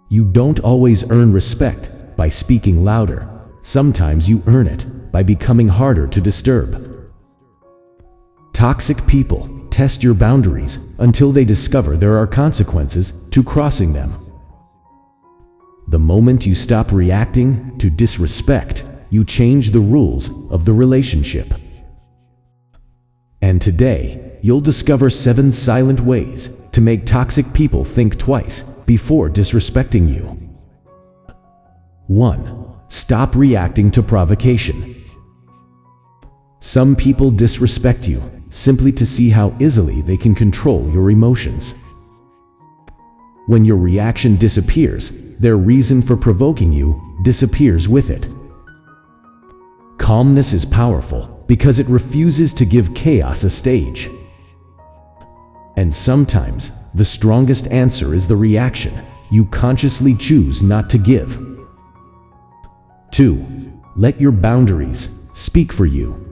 You don't always earn respect by speaking louder. Sometimes you earn it by becoming harder to disturb. Toxic people test your boundaries until they discover there are consequences to crossing them. The moment you stop reacting to disrespect, you change the rules of the relationship. And today, you'll discover 7 silent ways to make toxic people think twice before disrespecting you. 1. Stop reacting to provocation. Some people disrespect you simply to see how easily they can control your emotions. When your reaction disappears, their reason for provoking you disappears with it. Calmness is powerful because it refuses to give chaos a stage. And sometimes, the strongest answer is the reaction you consciously choose not to give. 2. Let your boundaries speak for you.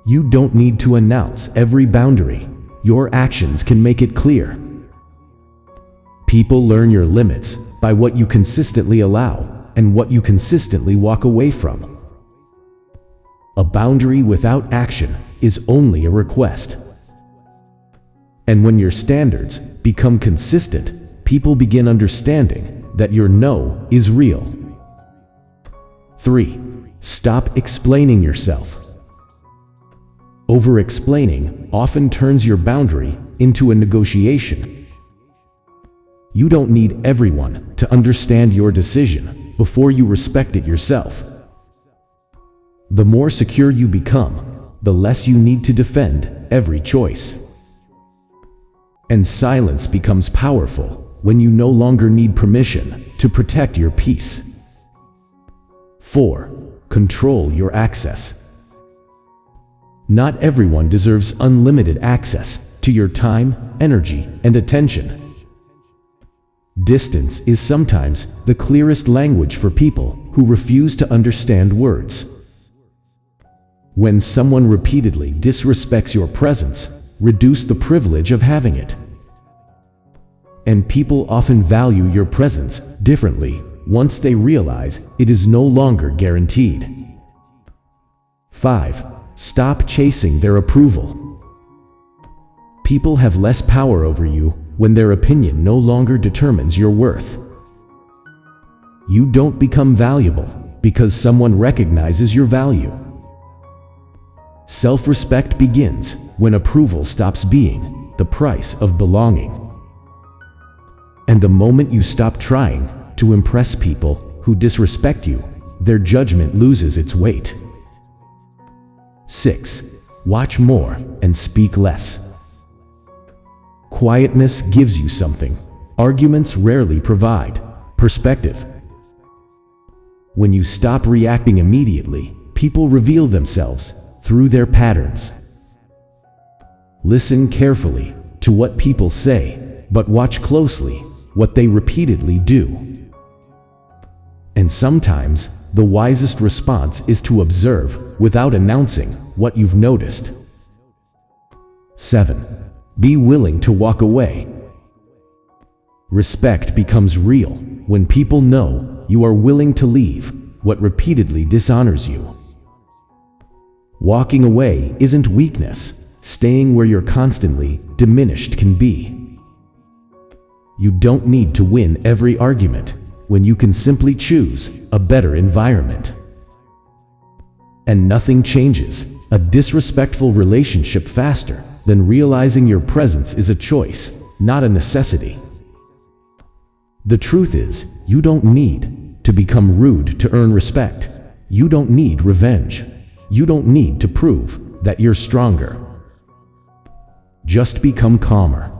You don't need to announce every boundary. Your actions can make it clear. People learn your limits by what you consistently allow and what you consistently walk away from. A boundary without action is only a request. And when your standards become consistent, people begin understanding that your no is real. 3. Stop explaining yourself. Over-explaining often turns your boundary into a negotiation. You don't need everyone to understand your decision before you respect it yourself. The more secure you become, the less you need to defend every choice. And silence becomes powerful when you no longer need permission to protect your peace. 4. Control your access. Not everyone deserves unlimited access to your time, energy, and attention. Distance is sometimes the clearest language for people who refuse to understand words. When someone repeatedly disrespects your presence, reduce the privilege of having it. And people often value your presence differently once they realize it is no longer guaranteed. 5. Stop chasing their approval. People have less power over you when their opinion no longer determines your worth. You don't become valuable because someone recognizes your value. Self-respect begins when approval stops being the price of belonging. And the moment you stop trying to impress people who disrespect you, their judgment loses its weight. 6. Watch more and speak less. Quietness gives you something arguments rarely provide: perspective. When you stop reacting immediately, people reveal themselves through their patterns. Listen carefully to what people say, but watch closely what they repeatedly do. And sometimes, the wisest response is to observe without announcing what you've noticed. 7. Be willing to walk away. Respect becomes real when people know you are willing to leave what repeatedly dishonors you. Walking away isn't weakness. Staying where you're constantly diminished can be. You don't need to win every argument when you can simply choose a better environment. And nothing changes a disrespectful relationship faster than realizing your presence is a choice, not a necessity. The truth is, you don't need to become rude to earn respect. You don't need revenge. You don't need to prove that you're stronger. Just become calmer,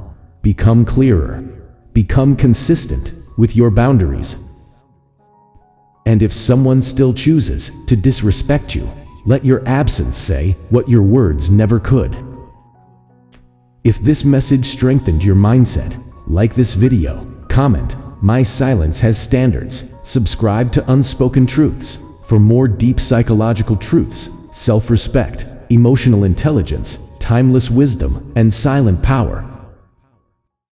become clearer, become consistent with your boundaries. And if someone still chooses to disrespect you, let your absence say what your words never could. If this message strengthened your mindset, like this video, comment, "My silence has standards." Subscribe to Unspoken Truths for more deep psychological truths, self-respect, emotional intelligence, timeless wisdom, and silent power.